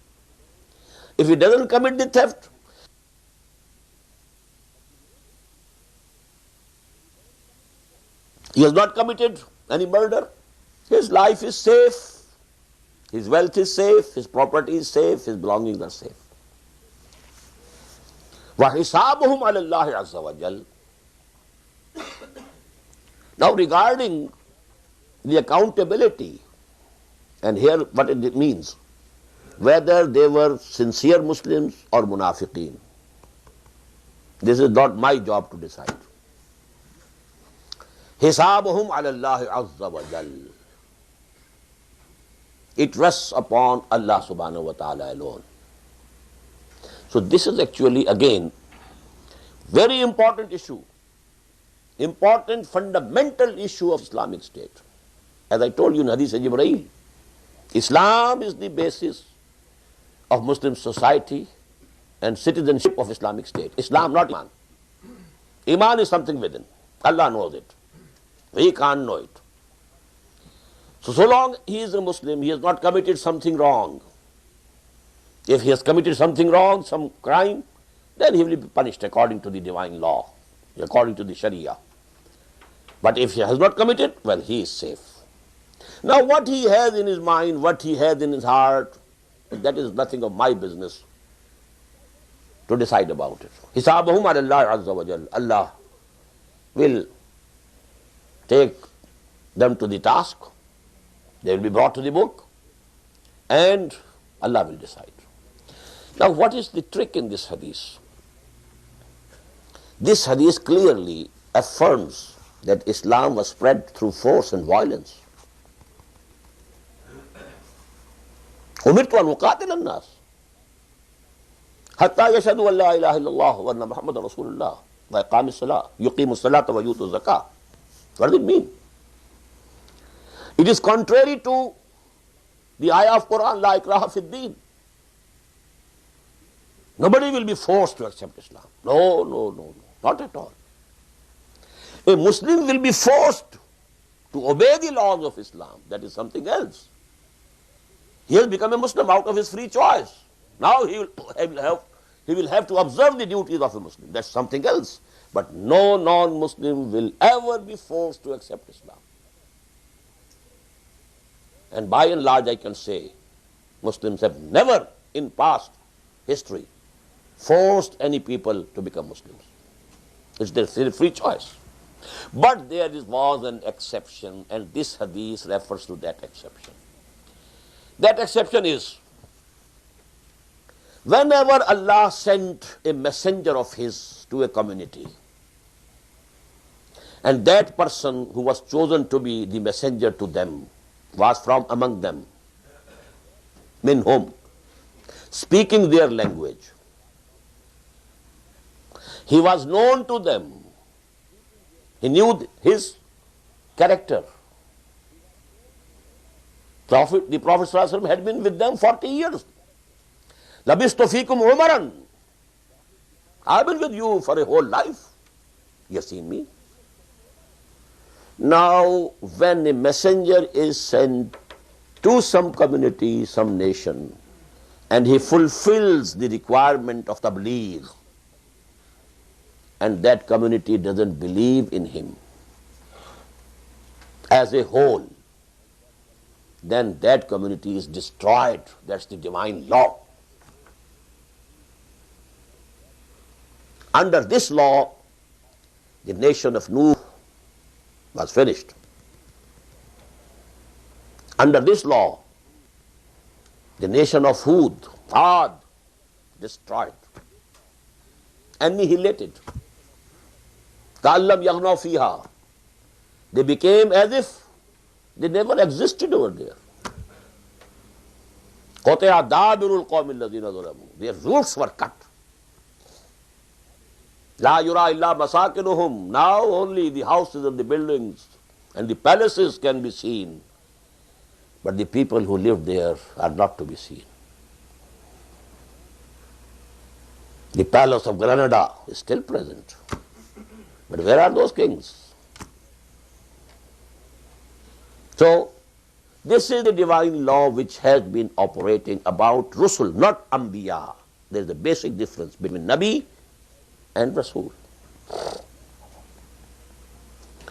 A: If he doesn't commit the theft, he has not committed any murder, his life is safe, his wealth is safe, his property is safe, his belongings are safe. وَحِسَابُهُمْ عَلَى اللَّهِ عَزَّ وَجَلَّ. Now regarding the accountability, and here what it means, whether they were sincere Muslims or munafiqeen, this is not my job to decide. Hisabuhum ala Allah azza wa jal. It rests upon Allah subhanahu wa ta'ala alone. So this is actually again very important issue, important fundamental issue of Islamic State. As I told you in Hadith Jibreel, Islam is the basis of Muslim society and citizenship of Islamic State. Islam, not Iman. Iman is something within. Allah knows it. We can't know it. So long he is a Muslim, he has not committed something wrong. If he has committed something wrong, some crime, then he will be punished according to the divine law, according to the Sharia. But if he has not committed, well, he is safe. Now what he has in his mind, what he has in his heart, that is nothing of my business to decide about it. Hisabahum ala Allah azza wa jal. Allah will take them to the task, they will be brought to the book, and Allah will decide. Now what is the trick in this hadith? This hadith clearly affirms that Islam was spread through force and violence. أمرت أن أقاتل الناس حتى يشهدوا أن لا إله إلا الله وأن محمد رسول الله وإقام الصلاة يقيم الصلاة ويؤتوا الزكاة. What does it mean? It is contrary to the ayah of Quran, La ikraha fi ddin. Nobody will be forced to accept Islam. No, not at all. A Muslim will be forced to obey the laws of Islam. That is something else. He has become a Muslim out of his free choice. Now he will have to observe the duties of a Muslim. That's something else. But no non-Muslim will ever be forced to accept Islam. And by and large I can say, Muslims have never in past history forced any people to become Muslims. It's their free choice. But there was an exception, and this hadith refers to that exception. That exception is, whenever Allah sent a messenger of His to a community, and that person who was chosen to be the messenger to them was from among them, minhum, speaking their language, he was known to them, he knew his character. The Prophet ﷺ had been with them 40 years. Labistu fikum umaran. I've been with you for a whole life. You have seen me. Now, when a messenger is sent to some community, some nation, and he fulfills the requirement of tabligh, and that community doesn't believe in him as a whole, then that community is destroyed. That's the divine law. Under this law, the nation of Nuh was finished. Under this law, the nation of Hud, Ad, destroyed, annihilated. Ka'allam yaghnaw fiha. They became as if they never existed over there. Quti'a dabirul qawmi alladhina zalamu. Their roots were cut. La yura illa masakinuhum. Now only the houses and the buildings and the palaces can be seen, but the people who live there are not to be seen. The palace of Granada is still present, but where are those kings? So, this is the divine law which has been operating about Rusul, not Anbiya. There is a basic difference between Nabi and Rasul.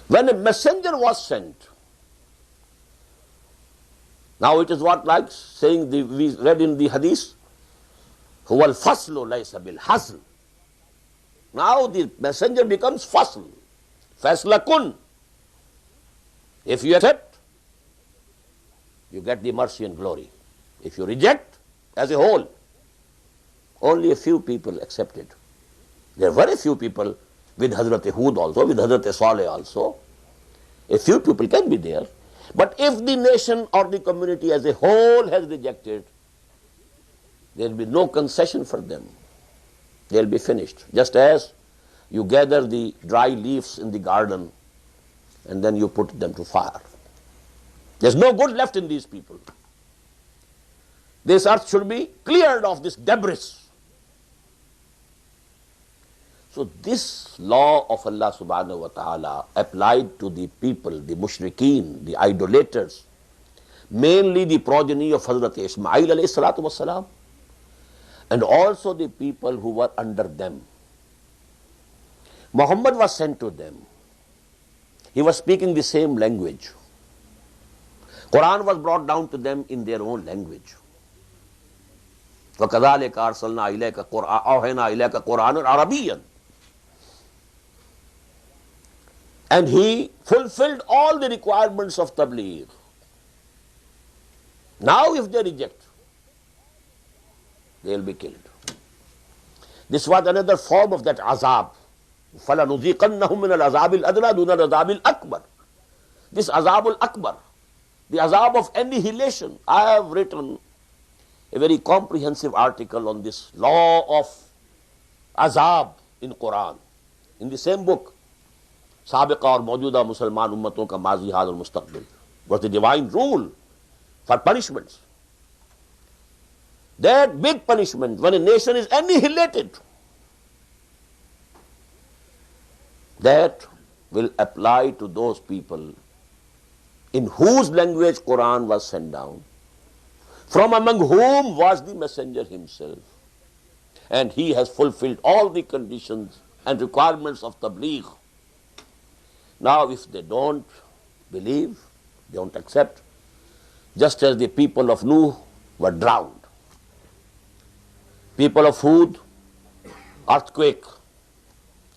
A: When a messenger was sent, now it is what like saying, we read in the Hadith, huwa al-faslu laysa bil-hasl. Now the messenger becomes fasl, faslakun. If you accept, you get the mercy and glory. If you reject, as a whole, only a few people accepted. There were a few people with Hazrat Hud also, with Hazrat Saleh also. A few people can be there. But if the nation or the community as a whole has rejected, there will be no concession for them. They will be finished. Just as you gather the dry leaves in the garden and then you put them to fire. There's no good left in these people. This earth should be cleared of this debris. So this law of Allah subhanahu wa ta'ala applied to the people, the mushrikeen, the idolaters, mainly the progeny of Hazrat Ismail alayhi salatu wassalam, and also the people who were under them. Muhammad was sent to them. He was speaking the same language. Quran was brought down to them in their own language. وَكَذَلِكَ أَرْسَلْنَا إِلَيْكَ أَوْحَيْنَا إِلَيْكَ قُرْآنًا عَرَبِيًّا. And he fulfilled all the requirements of tabligh. Now if they reject, they will be killed. This was another form of that azab. فَلَنُذِيقَنَّهُمْ مِنَ الْعَذَابِ الْأَدْنَى دُونَ الْعَذَابِ الْأَكْبَرِ. This azab al-akbar, the azab of annihilation. I have written a very comprehensive article on this law of azab in Quran, in the same book, Sabiqa aur Mawjuda Musalman Ummaton ka Mazi Hal aur Mustaqbil, was the divine rule for punishments. That big punishment, when a nation is annihilated, that will apply to those people in whose language Quran was sent down, from among whom was the messenger himself, and he has fulfilled all the conditions and requirements of tabligh. Now if they don't believe, don't accept, just as the people of Nuh were drowned, people of Hud, earthquake,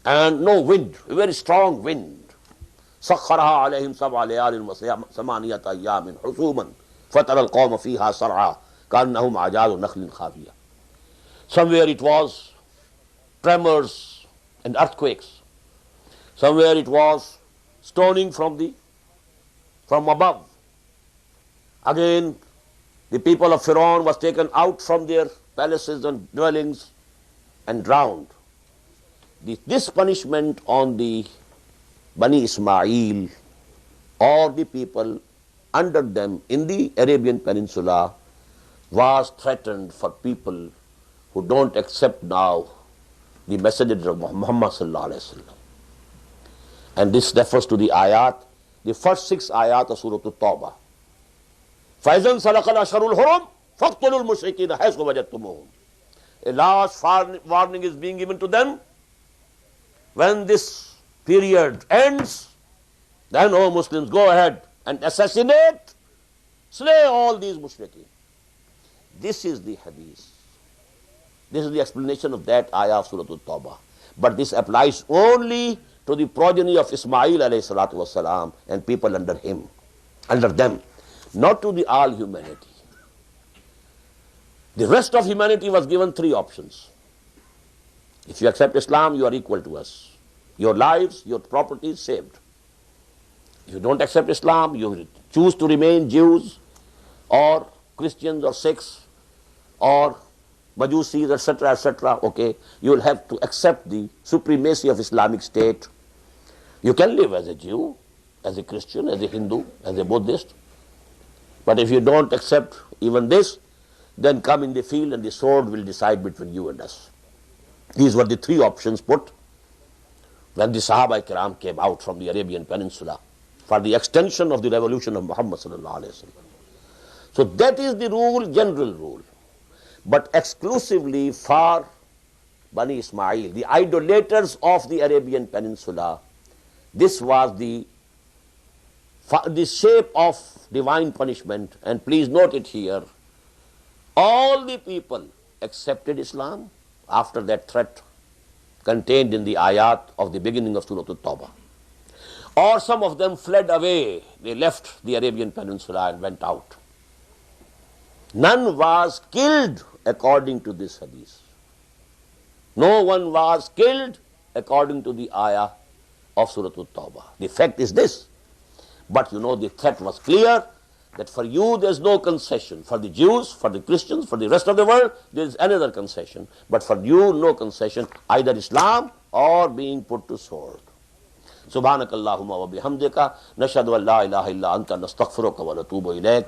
A: and no wind, a very strong wind, سخرها عليهم 7 ليال و8 أيام حسوما فترى القوم فيها صرعى كأنهم أعجاز نخل خاوية. Somewhere it was tremors and earthquakes. Somewhere it was stoning from above. Again, the people of Pharaoh was taken out from their palaces and dwellings and drowned. This punishment on the Bani Ismail or the people under them in the Arabian Peninsula was threatened for people who don't accept now the message of Muhammad sallallahu alaihi wasallam. And this refers to the ayat, the first 6 ayat of Surah At-Tawbah. فَإِذَا انْسَلَخَ الْأَشْهُرُ الْحُرُمُ فَاقْتُلُوا الْمُشْرِكِينَ حَيْثُ وَجَدتُّمُوهُمْ. A last warning is being given to them. When this period ends, then, O Muslims, go ahead and assassinate, slay all these mushrikeen. This is the hadith. This is the explanation of that ayah of Surah At-Tawbah. But this applies only to the progeny of Ismail alayhi salatu wasalam and people under them, not to the all humanity. The rest of humanity was given 3 options. If you accept Islam, you are equal to us. Your lives, your property is saved. If you don't accept Islam, you choose to remain Jews or Christians or Sikhs or Majusis, etc., etc., okay, you will have to accept the supremacy of Islamic State. You can live as a Jew, as a Christian, as a Hindu, as a Buddhist. But if you don't accept even this, then come in the field and the sword will decide between you and us. These were the 3 options put when the Sahaba Kiram came out from the Arabian Peninsula for the extension of the revolution of Muhammad sallallahu alaihi wasallam. So that is the rule, general rule. But exclusively for Bani Ismail, the idolaters of the Arabian Peninsula, this was the shape of divine punishment. And please note it here, all the people accepted Islam after that threat contained in the ayat of the beginning of Surah At-Tawbah. Or some of them fled away, they left the Arabian Peninsula and went out. None was killed according to this hadith. No one was killed according to the ayah of Surah At-Tawbah. The fact is this. But you know, the threat was clear that for you there is no concession. For the Jews, for the Christians, for the rest of the world, there is another concession. But for you, no concession, either Islam or being put to sword. Subhanakallahumma wa bihamdika nashhadu an la ilaha illa anta nastaghfiruka wa natubu ilayk.